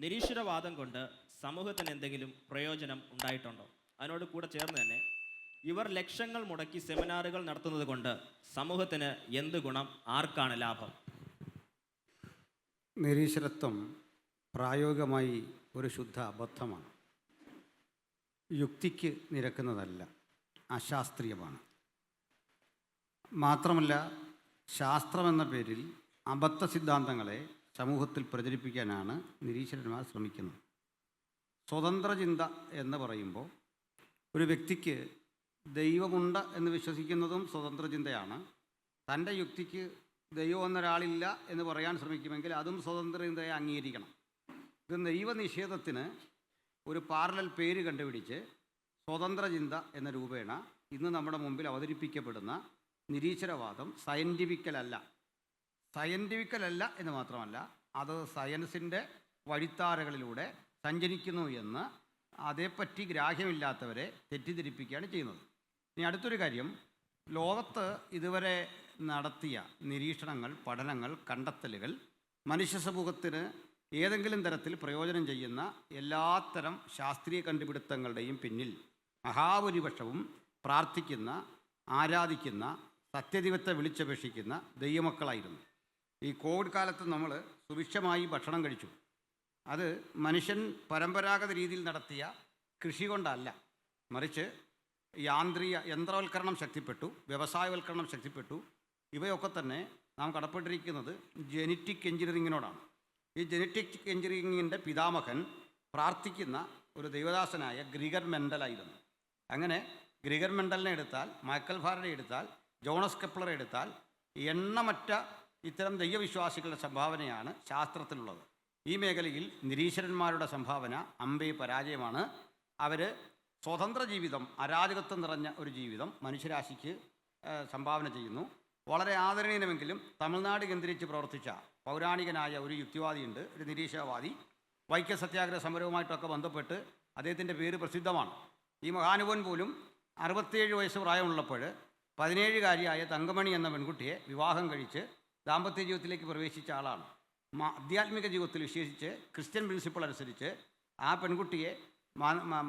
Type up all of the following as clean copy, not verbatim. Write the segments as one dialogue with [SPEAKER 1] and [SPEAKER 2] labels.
[SPEAKER 1] നിരീശ്വരവാദം കൊണ്ട് സമൂഹത്തിന് എന്തെങ്കിലും പ്രയോജനം ഉണ്ടായിട്ടുണ്ടോ? അതിനോട് കൂടെ ചേർന്ന് തന്നെ ഇവർ ലക്ഷങ്ങൾ മുടക്കി സെമിനാറുകൾ നടത്തുന്നത് കൊണ്ട് സമൂഹത്തിന് എന്ത് ഗുണം, ആർക്കാണ് ലാഭം?
[SPEAKER 2] നിരീശ്വരത്വം പ്രായോഗികമായി ഒരു ശുദ്ധ അബദ്ധമാണ്. യുക്തിക്ക് നിരക്കുന്നതല്ല, അശാസ്ത്രീയമാണ്. മാത്രമല്ല, ശാസ്ത്രമെന്ന പേരിൽ അബദ്ധ സിദ്ധാന്തങ്ങളെ സമൂഹത്തിൽ പ്രചരിപ്പിക്കാനാണ് നിരീശ്വരന്മാർ ശ്രമിക്കുന്നത്. സ്വതന്ത്ര ചിന്ത എന്ന് പറയുമ്പോൾ ഒരു വ്യക്തിക്ക് ദൈവമുണ്ട് എന്ന് വിശ്വസിക്കുന്നതും സ്വതന്ത്ര ചിന്തയാണ്. തൻ്റെ യുക്തിക്ക് ദൈവം എന്നൊരാളില്ല എന്ന് പറയാൻ ശ്രമിക്കുമെങ്കിൽ അതും സ്വതന്ത്ര ചിന്തയെ അംഗീകരിക്കണം. ഇത് ദൈവനിഷേധത്തിന് ഒരു പാരലൽ പേര് കണ്ടുപിടിച്ച് സ്വതന്ത്ര ചിന്ത എന്ന രൂപേണ ഇന്ന് നമ്മുടെ മുമ്പിൽ അവതരിപ്പിക്കപ്പെടുന്ന നിരീശ്വരവാദം സയൻറ്റിഫിക്കലല്ല എന്ന് മാത്രമല്ല, അത് സയൻസിൻ്റെ വഴിത്താരകളിലൂടെ സഞ്ചരിക്കുന്നു എന്ന് അതേപ്പറ്റി ഗ്രാഹ്യമില്ലാത്തവരെ തെറ്റിദ്ധരിപ്പിക്കുകയാണ് ചെയ്യുന്നത്. ഇനി അടുത്തൊരു കാര്യം, ലോകത്ത് ഇതുവരെ നടത്തിയ നിരീക്ഷണങ്ങൾ, പഠനങ്ങൾ, കണ്ടെത്തലുകൾ മനുഷ്യ സമൂഹത്തിന് ഏതെങ്കിലും തരത്തിൽ പ്രയോജനം ചെയ്യുന്ന എല്ലാത്തരം ശാസ്ത്രീയ കണ്ടുപിടുത്തങ്ങളുടെയും പിന്നിൽ മഹാഭൂരിപക്ഷവും പ്രാർത്ഥിക്കുന്ന, ആരാധിക്കുന്ന, സത്യദൈവത്തെ വിളിച്ചപേക്ഷിക്കുന്ന ദൈവമക്കളായിരുന്നു. ഈ കോവിഡ് കാലത്ത് നമ്മൾ സുഭിക്ഷമായി ഭക്ഷണം കഴിച്ചു. അത് മനുഷ്യൻ പരമ്പരാഗത രീതിയിൽ നടത്തിയ കൃഷി കൊണ്ടല്ല, മറിച്ച് യന്ത്രവൽക്കരണം ശക്തിപ്പെട്ടു, വ്യവസായവൽക്കരണം ശക്തിപ്പെട്ടു. ഇവയൊക്കെ തന്നെ നാം കടപ്പെട്ടിരിക്കുന്നത് ജെനറ്റിക് എഞ്ചിനീയറിങ്ങിനോടാണ്. ഈ ജെനറ്റിക് എഞ്ചിനീയറിങ്ങിൻ്റെ പിതാമഹൻ പ്രാർത്ഥിക്കുന്ന ഒരു ദൈവദാസനായ ഗ്രിഗർ മെൻഡലായിരുന്നു. അങ്ങനെ ഗ്രിഗർ മെൻഡലിനെ എടുത്താൽ, മൈക്കൽ ഫാരഡെ എടുത്താൽ, ജോണസ് കെപ്ലറെ എടുത്താൽ എണ്ണമറ്റ ഇത്തരം ദൈവവിശ്വാസികളുടെ സംഭാവനയാണ് ശാസ്ത്രത്തിലുള്ളത്. ഈ മേഖലയിൽ നിരീശ്വരന്മാരുടെ സംഭാവന അമ്പേ പരാജയമാണ്. അവർ സ്വതന്ത്ര ജീവിതം, അരാജകത്വം നിറഞ്ഞ ഒരു ജീവിതം മനുഷ്യരാശിക്ക് സംഭാവന ചെയ്യുന്നു. വളരെ ആദരണീയമെങ്കിലും തമിഴ്നാട് കേന്ദ്രീകരിച്ച് പ്രവർത്തിച്ച പൗരാണികനായ ഒരു യുക്തിവാദിയുണ്ട്, ഒരു നിരീശ്വരവാദി. വൈക്കം സത്യാഗ്രഹ സമരവുമായിട്ടൊക്കെ ബന്ധപ്പെട്ട് അദ്ദേഹത്തിൻ്റെ പേര് പ്രസിദ്ധമാണ്. ഈ മഹാനുഭവൻ പോലും 67 വയസ്സ് പ്രായമുള്ളപ്പോൾ 17-കാരിയായ തങ്കമണി എന്ന പെൺകുട്ടിയെ വിവാഹം കഴിച്ച് ദാമ്പത്യ ജീവിതത്തിലേക്ക് പ്രവേശിച്ച ആളാണ്. ആധ്യാത്മിക ജീവിതത്തിൽ വിശേഷിച്ച് ക്രിസ്ത്യൻ പ്രിൻസിപ്പിൾ അനുസരിച്ച് ആ പെൺകുട്ടിയെ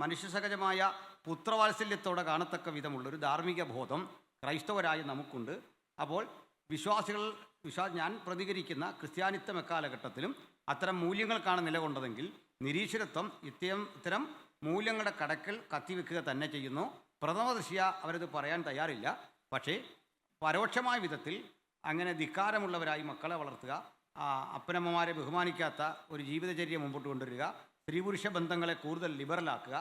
[SPEAKER 2] മനുഷ്യസഹജമായ പുത്രവാത്സല്യത്തോടെ കാണത്തക്ക വിധമുള്ളൊരു ധാർമ്മിക ബോധം ക്രൈസ്തവരായ നമുക്കുണ്ട്. അപ്പോൾ ഞാൻ പ്രതികരിക്കുന്ന ക്രിസ്ത്യാനിത്വം എക്കാലഘട്ടത്തിലും അത്തരം മൂല്യങ്ങൾക്കാണ് നിലകൊണ്ടതെങ്കിൽ നിരീശ്വരത്വം ഇത്തരം മൂല്യങ്ങളുടെ കടക്കൽ കത്തിവെക്കുക തന്നെ ചെയ്യുന്നു. പ്രഥമ ദൃഷ്ട്യ അവരത് പറയാൻ തയ്യാറില്ല. പക്ഷേ പരോക്ഷമായ വിധത്തിൽ അങ്ങനെ ധിക്കാരമുള്ളവരായി മക്കളെ വളർത്തുക, അപ്പനമ്മമാരെ ബഹുമാനിക്കാത്ത ഒരു ജീവിതചര്യ മുമ്പോട്ട് കൊണ്ടുവരിക, സ്ത്രീ പുരുഷ ബന്ധങ്ങളെ കൂടുതൽ ലിബറലാക്കുക,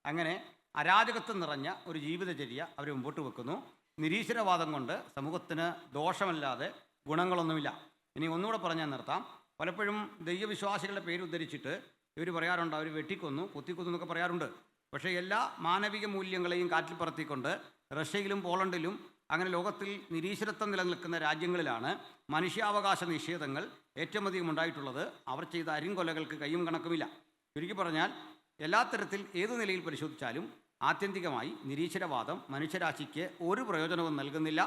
[SPEAKER 2] അങ്ങനെ അരാജകത്വം നിറഞ്ഞ ഒരു ജീവിതചര്യ അവർ മുമ്പോട്ട് വെക്കുന്നു. നിരീശ്വരവാദം കൊണ്ട് സമൂഹത്തിന് ദോഷമല്ലാതെ ഗുണങ്ങളൊന്നുമില്ല. ഇനി ഒന്നുകൂടെ പറഞ്ഞാൽ നിർത്താം. പലപ്പോഴും ദൈവവിശ്വാസികളുടെ പേര് ഉദ്ധരിച്ചിട്ട് ഇവർ പറയാറുണ്ട്, അവർ വെട്ടിക്കൊന്നു, കുത്തിക്കൊന്നു എന്നൊക്കെ പറയാറുണ്ട്. പക്ഷേ എല്ലാ മാനവിക മൂല്യങ്ങളെയും കാറ്റിൽ പറത്തിക്കൊണ്ട് റഷ്യയിലും പോളണ്ടിലും അങ്ങനെ ലോകത്തിൽ നിരീശ്വരത്വം നിലനിൽക്കുന്ന രാജ്യങ്ങളിലാണ് മനുഷ്യാവകാശ നിഷേധങ്ങൾ ഏറ്റവും അധികം ഉണ്ടായിട്ടുള്ളത്. അവർ ചെയ്ത അരിങ്കൊലകൾക്ക് കയ്യും കണക്കുമില്ല. ചുരുക്കി പറഞ്ഞാൽ എല്ലാ തരത്തിൽ ഏതു നിലയിൽ പരിശോധിച്ചാലും ആത്യന്തികമായി നിരീശ്വരവാദം മനുഷ്യരാശിക്ക് ഒരു പ്രയോജനവും നൽകുന്നില്ല.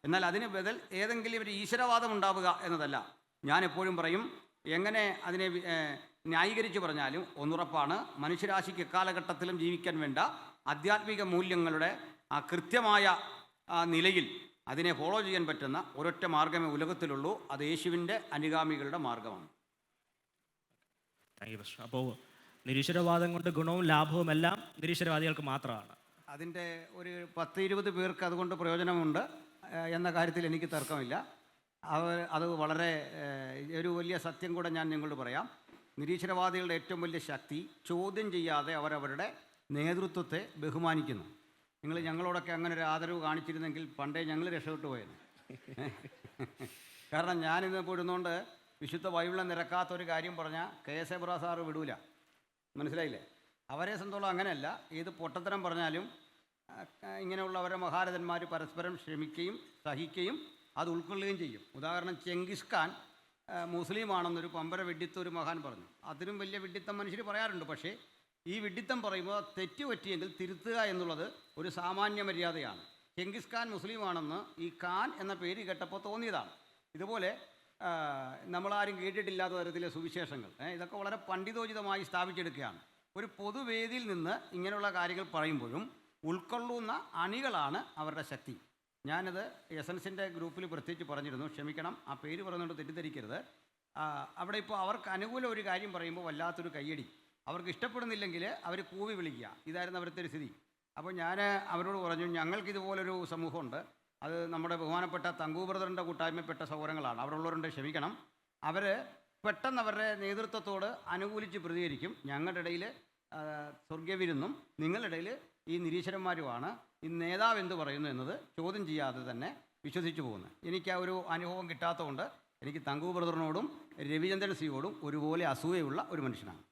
[SPEAKER 2] എന്നാൽ അതിന് ബദൽ ഏതെങ്കിലും ഒരു ഈശ്വരവാദം ഉണ്ടാവുക എന്നതല്ല. ഞാൻ എപ്പോഴും പറയും, എങ്ങനെ അതിനെ ന്യായീകരിച്ച് പറഞ്ഞാലും ഒന്നുറപ്പാണ്, മനുഷ്യരാശിക്ക് എക്കാലഘട്ടത്തിലും ജീവിക്കാൻ വേണ്ട ആധ്യാത്മിക മൂല്യങ്ങളുടെ ആ കൃത്യമായ നിലയിൽ അതിനെ ഫോളോ ചെയ്യാൻ പറ്റുന്ന ഒരൊറ്റ മാർഗമേ ഉലകത്തിലുള്ളൂ. അത് യേശുവിൻ്റെ അനുഗാമികളുടെ മാർഗമാണ്.
[SPEAKER 1] അപ്പോൾ നിരീശ്വരവാദം കൊണ്ട് ഗുണവും ലാഭവും എല്ലാം നിരീശ്വരവാദികൾക്ക് മാത്രമാണ്.
[SPEAKER 2] അതിൻ്റെ ഒരു 10-20 പേർക്ക് അതുകൊണ്ട് പ്രയോജനമുണ്ട് എന്ന കാര്യത്തിൽ എനിക്ക് തർക്കമില്ല. അത് വളരെ ഒരു വലിയ സത്യം കൂടെ ഞാൻ നിങ്ങളോട് പറയാം. നിരീശ്വരവാദികളുടെ ഏറ്റവും വലിയ ശക്തി ചോദ്യം ചെയ്യാതെ അവരവരുടെ നേതൃത്വത്തെ ബഹുമാനിക്കുന്നു. നിങ്ങൾ ഞങ്ങളോടൊക്കെ അങ്ങനെ ഒരു ആദരവ് കാണിച്ചിരുന്നെങ്കിൽ പണ്ടേ ഞങ്ങൾ രക്ഷപ്പെട്ടു പോയത്. കാരണം ഞാനിന്ന് പോയിരുന്നുകൊണ്ട് വിശുദ്ധ ബൈബിളിനെ നിരക്കാത്തൊരു കാര്യം പറഞ്ഞാൽ KS എബ്രഹാം സാറ് വിടൂല. മനസ്സിലായില്ലേ? അവരെ സംബന്ധിച്ചോളം അങ്ങനെയല്ല. ഏത് പൊട്ടത്തരം പറഞ്ഞാലും ഇങ്ങനെയുള്ളവരെ മഹാരഥന്മാർ പരസ്പരം ക്ഷമിക്കുകയും സഹിക്കുകയും അത് ഉൾക്കൊള്ളുകയും ചെയ്യും. ഉദാഹരണം, ചെങ്കിസ് ഖാൻ മുസ്ലിമാണെന്നൊരു പമ്പര വിഡ്ഢിത്തം ഒരു മഹാൻ പറഞ്ഞു. അതിനും വലിയ വിഡ്ഢിത്തം മനുഷ്യർ പറയാറുണ്ട്. പക്ഷേ ഈ വിഡ്ഢിത്തം പറയുമ്പോൾ തെറ്റ് പറ്റിയെങ്കിൽ തിരുത്തുക എന്നുള്ളത് ഒരു സാമാന്യ മര്യാദയാണ്. ചെങ്കിസ് ഖാൻ മുസ്ലിമാണെന്ന് ഈ ഖാൻ എന്ന പേര് കേട്ടപ്പോൾ തോന്നിയതാണ്. ഇതുപോലെ നമ്മളാരും കേട്ടിട്ടില്ലാത്ത തരത്തിലെ സുവിശേഷങ്ങൾ, ഇതൊക്കെ വളരെ പണ്ഡിതോചിതമായി സ്ഥാപിച്ചെടുക്കുകയാണ്. ഒരു പൊതുവേദിയിൽ നിന്ന് ഇങ്ങനെയുള്ള കാര്യങ്ങൾ പറയുമ്പോഴും ഉൾക്കൊള്ളുന്ന അണികളാണ് അവരുടെ ശക്തി. ഞാനത് എസൻസിൻ്റെ ഗ്രൂപ്പിൽ പ്രത്യേകിച്ച് പറഞ്ഞിരുന്നു, ക്ഷമിക്കണം ആ പേര് പറയുന്നുണ്ട്, തെറ്റിദ്ധരിക്കരുത്. അവിടെ ഇപ്പോൾ അവർക്ക് അനുകൂലം ഒരു കാര്യം പറയുമ്പോൾ വല്ലാത്തൊരു കയ്യടി, അവർക്ക് ഇഷ്ടപ്പെടുന്നില്ലെങ്കിൽ അവർ കൂവി വിളിക്കുക, ഇതായിരുന്നു അവരുടെ ഒരു സ്ഥിതി. അപ്പോൾ ഞാൻ അവരോട് പറഞ്ഞു, ഞങ്ങൾക്കിതുപോലൊരു സമൂഹമുണ്ട്, അത് നമ്മുടെ ബഹുമാനപ്പെട്ട തങ്കു ബ്രദറിൻ്റെ കൂട്ടായ്മപ്പെട്ട സൗകര്യങ്ങളാണ്, അവിടെ ഉള്ളവരുണ്ട്, ക്ഷമിക്കണം. അവർ പെട്ടെന്ന് അവരുടെ നേതൃത്വത്തോട് അനുകൂലിച്ച് പ്രതികരിക്കും. ഞങ്ങളുടെ ഇടയിൽ സ്വർഗവിരുന്നും നിങ്ങളുടെ ഇടയിൽ ഈ നിരീശ്വരന്മാരുമാണ്, ഈ നേതാവ് എന്ത് പറയുന്നു എന്നത് ചോദ്യം ചെയ്യാതെ തന്നെ വിശ്വസിച്ചു പോകുന്നത്. എനിക്ക് ആ ഒരു അനുഭവം കിട്ടാത്തതുകൊണ്ട് എനിക്ക് തങ്കു ബ്രദറിനോടും രവിചന്ദ്രൻ സിയോടും ഒരുപോലെ അസൂയയുള്ള ഒരു മനുഷ്യനാണ്.